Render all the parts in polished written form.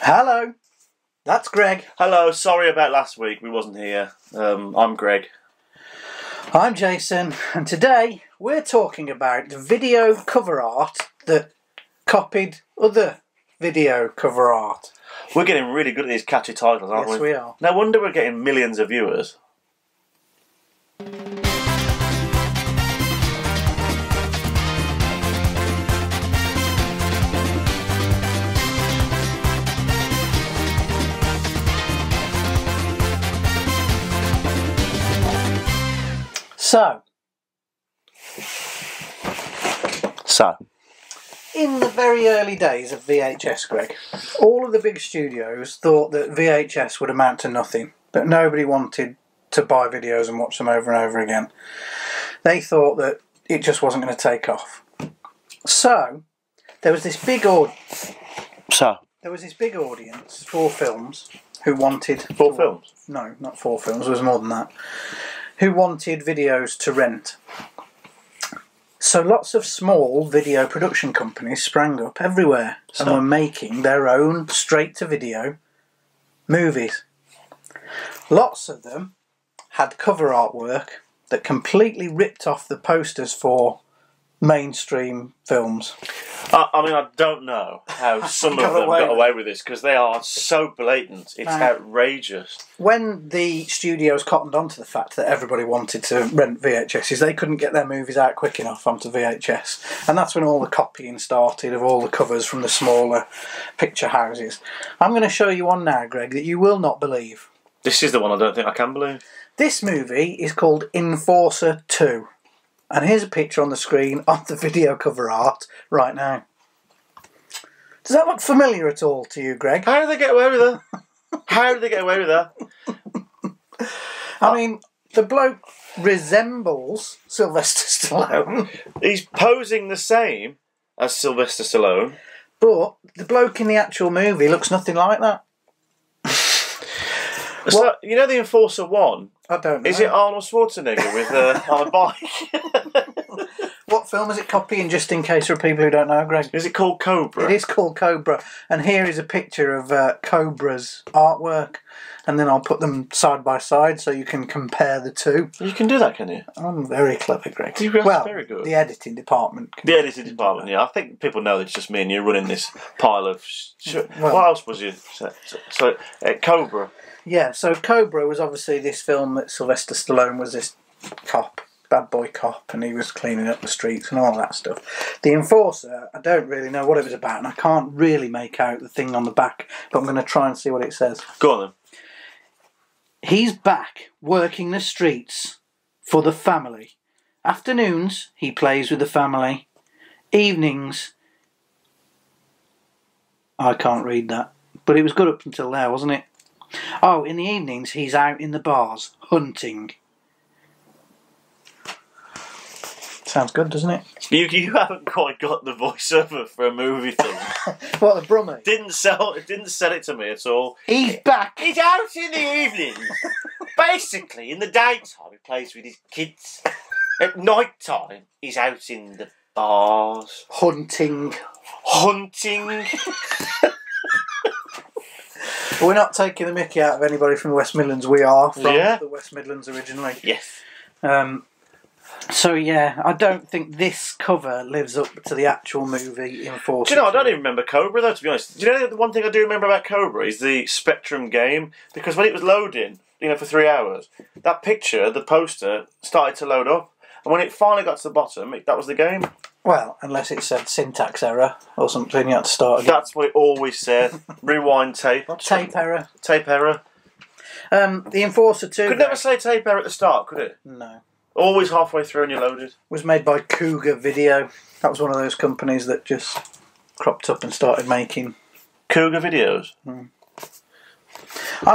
Hello, that's Greg. Hello, sorry about last week, we wasn't here. I'm Greg. I'm Jason, and today we're talking about the video cover art that copied other video cover art. We're getting really good at these catchy titles, aren't we? Yes, we are. No wonder we're getting millions of viewers. So, in the very early days of VHS, Greg, all of the big studios thought that VHS would amount to nothing, that nobody wanted to buy videos and watch them over and over again. They thought that it just wasn't going to take off. So, there was this big audience for films who wanted... Four films? No, not 4 films, there was more than that. Who wanted videos to rent. So lots of small video production companies sprang up everywhere and were making their own straight-to-video movies. Lots of them had cover artwork that completely ripped off the posters for mainstream films. I mean, I don't know how some of them got away with this, because they are so blatant, it's outrageous. When the studios cottoned onto the fact that everybody wanted to rent VHSs, they couldn't get their movies out quick enough onto VHS. And that's when all the copying started of all the covers from the smaller picture houses. I'm going to show you one now, Greg, that you will not believe. This is the one I don't think I can believe. This movie is called Enforcer 2. And here's a picture on the screen of the video cover art right now. Does that look familiar at all to you, Greg? How did they get away with that? How did they get away with that? I mean, the bloke resembles Sylvester Stallone. He's posing the same as Sylvester Stallone. But the bloke in the actual movie looks nothing like that. So, you know the Enforcer 1? I don't know. Is it Arnold Schwarzenegger with on a bike? What film is it copying, just in case there are people who don't know, Greg? Is it called Cobra? It is called Cobra. And here is a picture of Cobra's artwork. And then I'll put them side by side so you can compare the two. You can do that, can you? I'm very clever, Greg. Well, very good. The editing department. The editing department, yeah. I think people know it's just me and you running this pile of... Well, what else was you... So Cobra. Yeah, so Cobra was obviously this film that Sylvester Stallone was this cop, bad boy cop, and he was cleaning up the streets and all that stuff. The Enforcer, I don't really know what it was about, and I can't really make out the thing on the back, but I'm going to try and see what it says. Go on then. He's back, working the streets for the family. Afternoons, he plays with the family. Evenings... I can't read that. But it was good up until there, wasn't it? Oh, in the evenings, he's out in the bars, hunting. Sounds good, doesn't it? You haven't quite got the voiceover for a movie film. What, the Brummie? Didn't sell it to me at all. He's back. He's out in the evenings. Basically, in the daytime, he plays with his kids. At night time, he's out in the bars. Hunting. We're not taking the mickey out of anybody from the West Midlands. We are from the West Midlands originally. Yes. So yeah, I don't think this cover lives up to the actual movie Enforcer. Do you know, I don't even remember Cobra though, to be honest. Do you know the one thing I do remember about Cobra is the Spectrum game? Because when it was loading, for 3 hours, that picture, the poster, started to load up. And when it finally got to the bottom, that was the game. Well, unless it said syntax error or something, you had to start again. That's what it always said. Rewind tape. Tape error. Tape error. The Enforcer 2... Could never say tape error at the start, could it? No. Always halfway through and you're loaded. Was made by Cougar Video. That was one of those companies that just cropped up and started making... Cougar Videos? I'm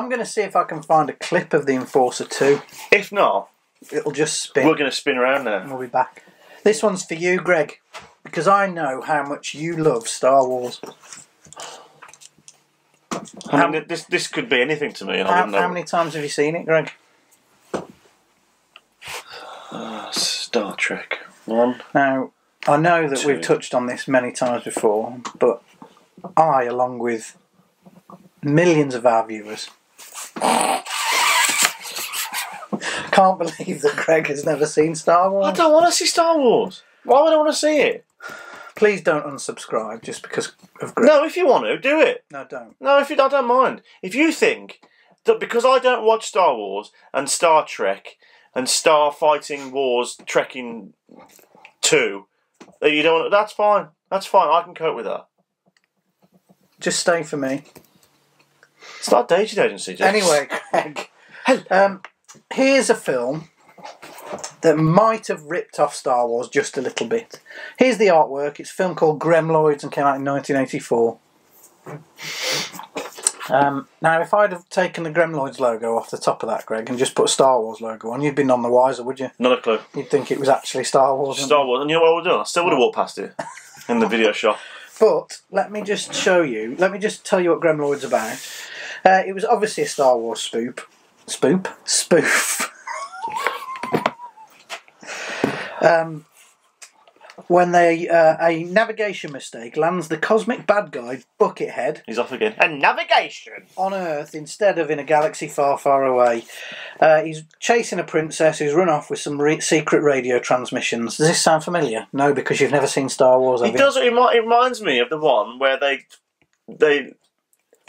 going to see if I can find a clip of the Enforcer 2. If not... It'll just spin. We're going to spin around now. And we'll be back. This one's for you, Greg, because I know how much you love Star Wars. I mean, this could be anything to me. And I wouldn't know. How many times have you seen it, Greg? Star Trek. 1. Now, I know that 2. we've touched on this many times before, but I, along with millions of our viewers. Can't believe that Greg has never seen Star Wars. I don't want to see Star Wars. Why would I want to see it? Please don't unsubscribe just because of Greg. No, if you want to, do it. No, don't. No, if you, I don't mind. If you think that because I don't watch Star Wars and Star Trek and Star Fighting Wars Trekking 2, that you don't, that's fine. That's fine. I can cope with that. Just stay for me. Start dating agency. Just. Anyway, Greg. Here's a film that might have ripped off Star Wars just a little bit. Here's the artwork. It's a film called Gremloids and came out in 1984. Now, if I'd have taken the Gremloids logo off the top of that, Greg, and just put a Star Wars logo on, you'd be none the wiser, would you? Not a clue. You'd think it was actually Star Wars. Star Wars. And you know what I would do? I still would have walked past it in the video shop. But let me just show you. Let me just tell you what Gremloids about. It was obviously a Star Wars spoof. When a navigation mistake lands the cosmic bad guy Buckethead. He's off again. And navigation On Earth instead of in a galaxy far, far away. He's chasing a princess who's run off with some secret radio transmissions. Does this sound familiar? No, because you've never seen Star Wars. It does. It reminds me of the one where the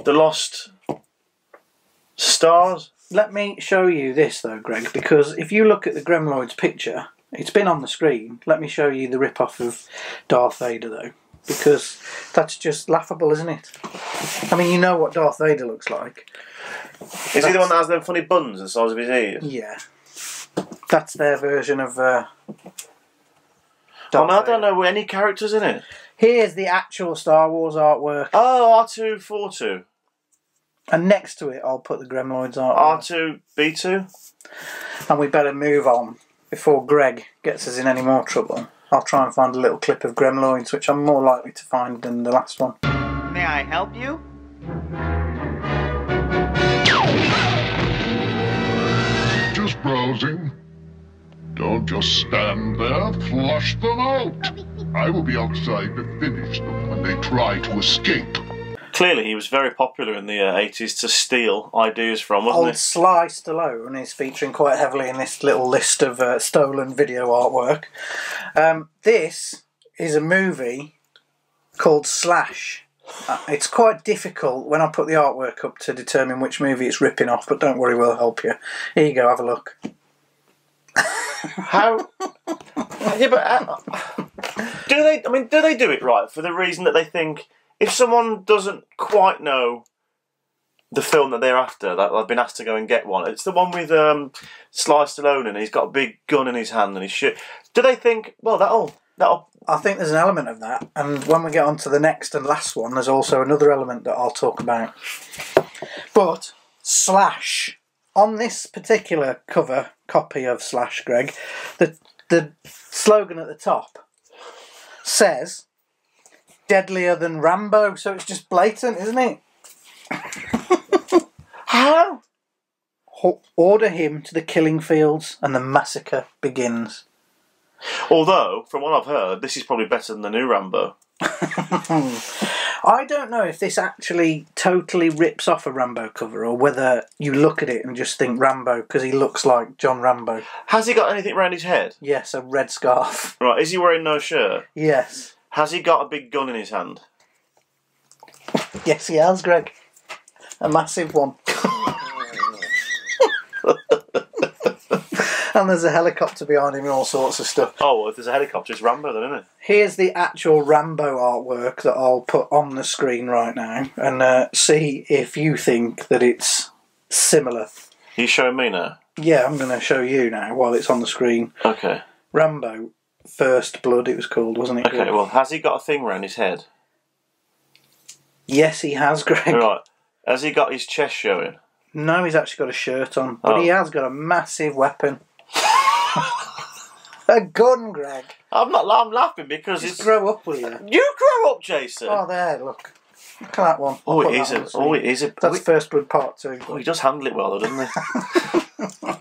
lost stars. Let me show you this though, Greg, because if you look at the Gremloids picture, it's been on the screen. Let me show you the rip-off of Darth Vader though, because that's just laughable, isn't it? I mean, you know what Darth Vader looks like. Is he the one that has them funny buns the size of his ears? Yeah. That's their version of I don't know any characters in it. Here's the actual Star Wars artwork. Oh, R2-42. And next to it, I'll put the Gremloids artwork. R2-B2. And we better move on before Greg gets us in any more trouble. I'll try and find a little clip of Gremloids, which I'm more likely to find than the last one. May I help you? Just browsing. Don't just stand there, flush them out. I will be outside to finish them when they try to escape. Clearly, he was very popular in the 80s to steal ideas from, wasn't Old he? Sly Stallone is featuring quite heavily in this little list of stolen video artwork. This is a movie called Slash. It's quite difficult when I put the artwork up to determine which movie it's ripping off, but don't worry, we'll help you. Here you go, have a look. How? Yeah, but do they? I mean, do they do it right for the reason that they think if someone doesn't quite know the film that they're after, that they've been asked to go and get one. It's the one with Sly Stallone, and he's got a big gun in his hand and he's shit. Do they think, well, that'll? I think there's an element of that, and when we get on to the next and last one, there's also another element that I'll talk about. But Slash, on this particular cover copy of Slash, Greg, the slogan at the top says "deadlier than Rambo," so it's just blatant, isn't it? How? Order him to the killing fields, and the massacre begins. Although, from what I've heard, this is probably better than the new Rambo. I don't know if this actually totally rips off a Rambo cover, or whether you look at it and just think Rambo because he looks like John Rambo. Has he got anything around his head? Yes, a red scarf. Right, is he wearing no shirt? Yes. Has he got a big gun in his hand? Yes, he has, Greg. A massive one. And there's a helicopter behind him and all sorts of stuff. Oh, well, if there's a helicopter, it's Rambo then, isn't it? Here's the actual Rambo artwork that I'll put on the screen right now, and see if you think that it's similar. Are you showing me now? Yeah, I'm going to show you now while it's on the screen. Okay. Rambo, First Blood it was called, wasn't it? Okay, well, has he got a thing around his head? Yes, he has, Greg. Right. Has he got his chest showing? No, he's actually got a shirt on, but he has got a massive weapon. A gun, Greg. I'm laughing because Just grow up, will you? You grow up, Jason. Oh, there, look. Look at that one. Oh, it is a. That's First Blood Part 2. Oh, he does handle it well, though, doesn't he?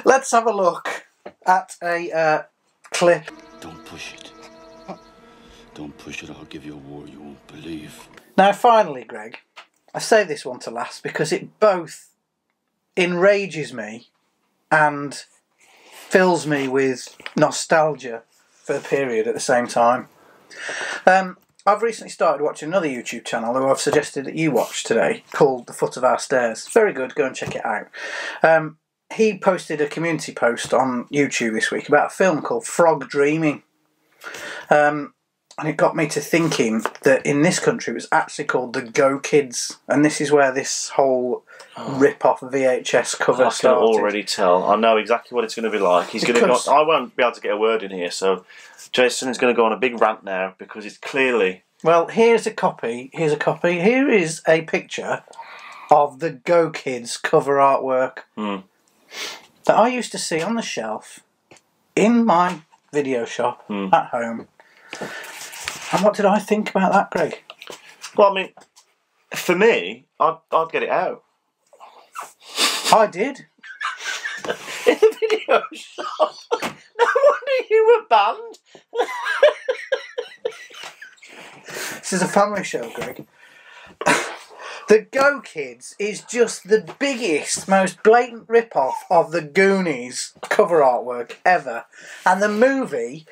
Let's have a look at a clip. Don't push it. Don't push it. I'll give you a war you won't believe. Now, finally, Greg, I save this one to last because it both enrages me and fills me with nostalgia for the period at the same time. I've recently started watching another YouTube channel who I've suggested that you watch today, called The Foot of Our Stairs. Very good, go and check it out. He posted a community post on YouTube this week about a film called Frog Dreaming. And it got me to thinking that in this country it was actually called the Go Kids, and this is where this whole rip-off VHS cover started. I can already tell. I know exactly what it's going to be like. He's going to. I won't be able to get a word in here, so Jason is going to go on a big rant now because it's clearly. Well, here's a copy. Here's a copy. Here is a picture of the Go Kids cover artwork that I used to see on the shelf in my video shop at home. And what did I think about that, Greg? Well, I mean, for me, I'd get it out. I did. In the video shop. No wonder you were banned. This is a family show, Greg. The Go Kids is just the biggest, most blatant rip-off of the Goonies cover artwork ever. And the movie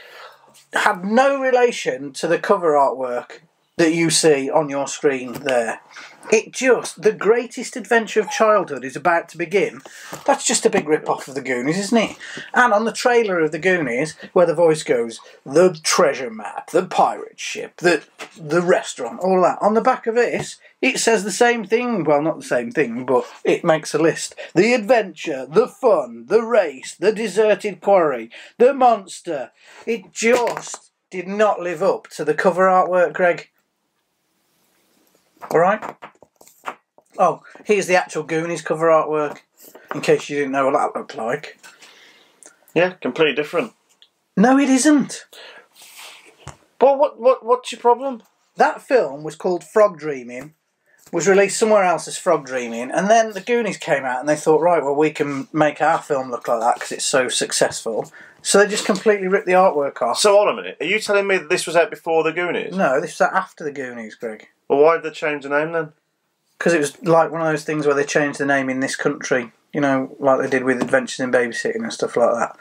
had no relation to the cover artwork that you see on your screen there. The greatest adventure of childhood is about to begin. That's just a big rip-off of the Goonies, isn't it? And on the trailer of the Goonies, where the voice goes, the treasure map, the pirate ship, the restaurant, all that. On the back of this, it says the same thing. Well, not the same thing, but it makes a list. The adventure, the fun, the race, the deserted quarry, the monster. It just did not live up to the cover artwork, Greg. Alright? Oh, here's the actual Goonies cover artwork, in case you didn't know what that looked like. Yeah, completely different. No, it isn't. Well, what's your problem? That film was called Frog Dreaming, was released somewhere else as Frog Dreaming, and then the Goonies came out and they thought, right, well, we can make our film look like that because it's so successful. So they just completely ripped the artwork off. So hold on a minute, are you telling me that this was out before the Goonies? No, this was after the Goonies, Greg. Well, why did they change the name then? Because it was like one of those things where they changed the name in this country, you know, like they did with Adventures in Babysitting and stuff like that.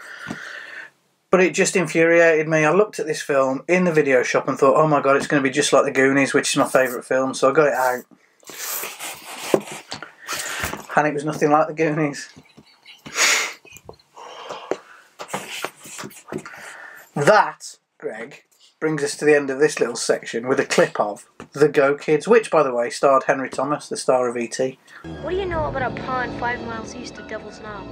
But it just infuriated me. I looked at this film in the video shop and thought, oh my god, it's going to be just like the Goonies, which is my favourite film, so I got it out. And it was nothing like the Goonies. That, Greg, brings us to the end of this little section with a clip of The Go Kids, which, by the way, starred Henry Thomas, the star of E.T. What do you know about a pond 5 miles east of Devil's Knob?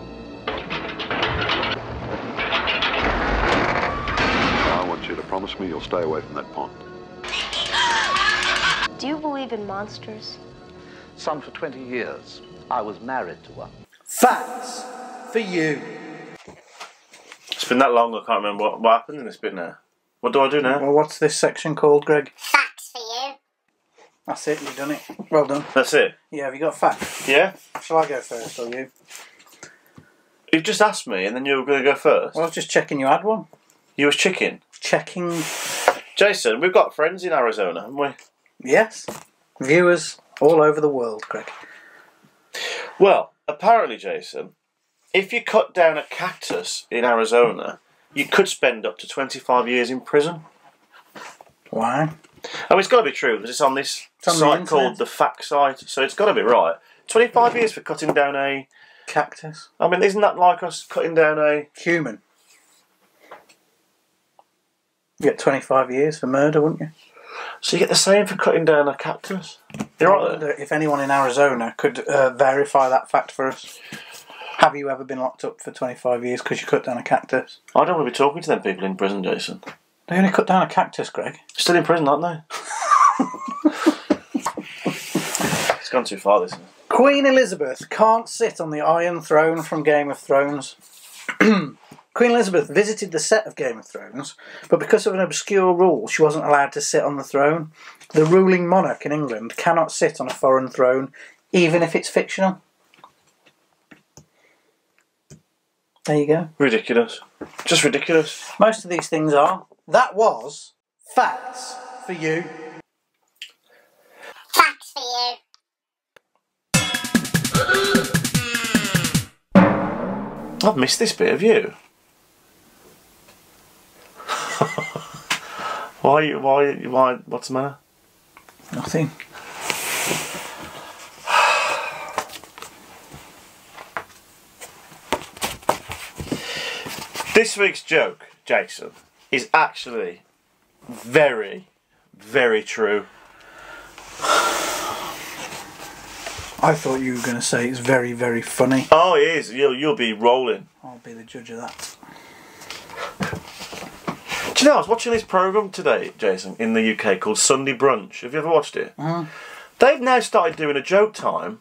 I want you to promise me you'll stay away from that pond. Do you believe in monsters? Son, for 20 years, I was married to one. Facts for you. It's been that long, I can't remember what happened in this bit now. What do I do now? Well, what's this section called, Greg? Facts for you. That's it, you've done it. Well done. That's it? Yeah, have you got facts? Yeah? Shall I go first, or you? You've just asked me and then you were going to go first? Well, I was just checking you had one. You was chicken? Checking. Jason, we've got friends in Arizona, haven't we? Yes. Viewers all over the world, Greg. Well, apparently, Jason, if you cut down a cactus in Arizona, you could spend up to 25 years in prison. Why? I mean, it's got to be true, because it's on this site called the Fact Site, so it's got to be right. 25 years for cutting down a... Cactus. I mean, isn't that like us cutting down a... Human. You get 25 years for murder, wouldn't you? So you get the same for cutting down a cactus? You're right there. If anyone in Arizona could verify that fact for us. Have you ever been locked up for 25 years because you cut down a cactus? I don't want to be talking to them people in prison, Jason. They only cut down a cactus, Greg. Still in prison, aren't they? It's gone too far, this. Queen Elizabeth can't sit on the Iron Throne from Game of Thrones. Queen Elizabeth visited the set of Game of Thrones, but because of an obscure rule, she wasn't allowed to sit on the throne. The ruling monarch in England cannot sit on a foreign throne, even if it's fictional. There you go. Ridiculous. Just ridiculous. Most of these things are. That was Facts for You. Facts for you. I've missed this bit, have you? Why, what's the matter? Nothing. This week's joke, Jason, is actually very, very true. I thought you were going to say it's very, very funny. Oh, it is. You'll be rolling. I'll be the judge of that. Do you know, I was watching this programme today, Jason, in the UK called Sunday Brunch. Have you ever watched it? They've now started doing a joke time,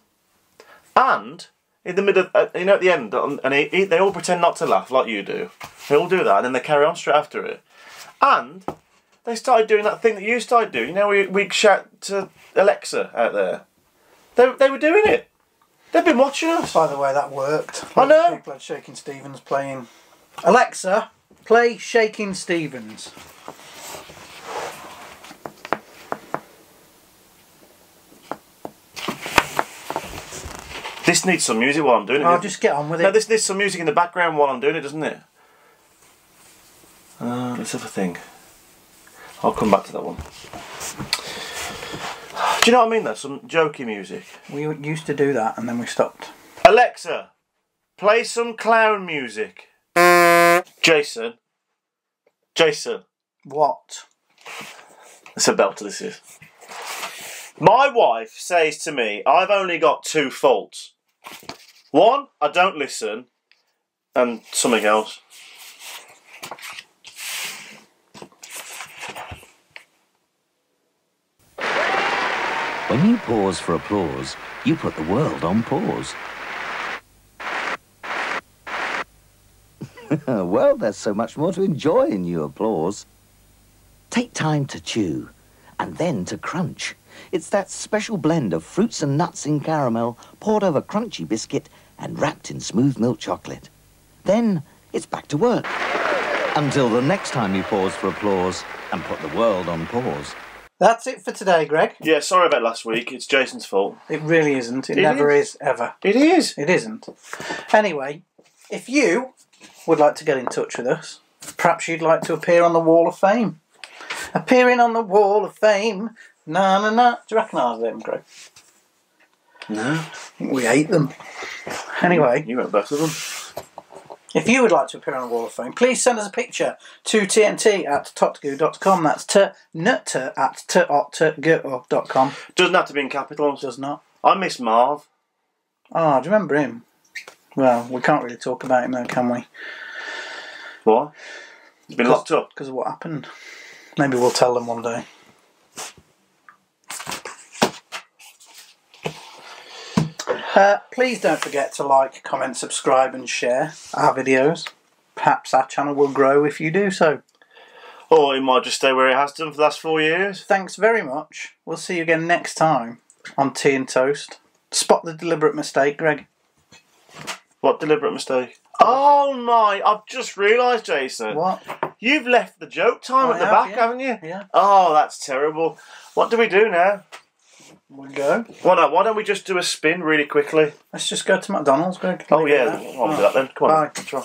and in the middle, at the end, and they all pretend not to laugh like you do. They all do that, and then they carry on straight after it. And they started doing that thing that you started doing. You know, we shout to Alexa out there. They were doing it. They've been watching us. By the way, that worked. I know. People had Shaking Stevens playing. Alexa, play Shaking Stevens. This needs some music while I'm doing it. I'll just get on with it. No, this needs some music in the background while I'm doing it, doesn't it? Let's have a think. I'll come back to that one. Do you know what I mean though? Some jokey music. We used to do that and then we stopped. Alexa, play some clown music. Jason. What? It's a belter, this is. My wife says to me, I've only got 2 faults. 1, I don't listen, and something else. When you pause for applause, you put the world on pause. Well, there's so much more to enjoy in your applause. Take time to chew, and then to crunch. It's that special blend of fruits and nuts in caramel, poured over crunchy biscuit, and wrapped in smooth milk chocolate. Then it's back to work. Until the next time you pause for applause and put the world on pause. That's it for today, Greg. Yeah, sorry about last week. It's Jason's fault. It really isn't. It never is, ever. It is. It isn't. Anyway, if you would like to get in touch with us, perhaps you'd like to appear on the Wall of Fame. Appearing on the Wall of Fame. Na na na. Do you recognise them, Greg? No. I think we ate them. Anyway. You went both of them. If you would like to appear on the Wall of Fame, please send us a picture to tnt@totgoo.com. That's tnutter@totgoo.com. Doesn't have to be in capitals. Does not. I miss Marv. Oh, do you remember him? Well, we can't really talk about him though, can we? What? He's been locked up. Because of what happened. Maybe we'll tell them one day. Please don't forget to like, comment, subscribe and share our videos. Perhaps our channel will grow if you do so. Or it might just stay where it has done for the last 4 years. Thanks very much. We'll see you again next time on Tea and Toast. Spot the deliberate mistake, Greg. What deliberate mistake? Oh my, I've just realised, Jason. What? You've left the joke time at the back, yeah. haven't you? Yeah. Oh, that's terrible. What do we do now? We'll go. Why don't we just do a spin really quickly? Let's just go to McDonald's, Greg. Oh yeah, I'll do that then. Come on. Bye. Let's try.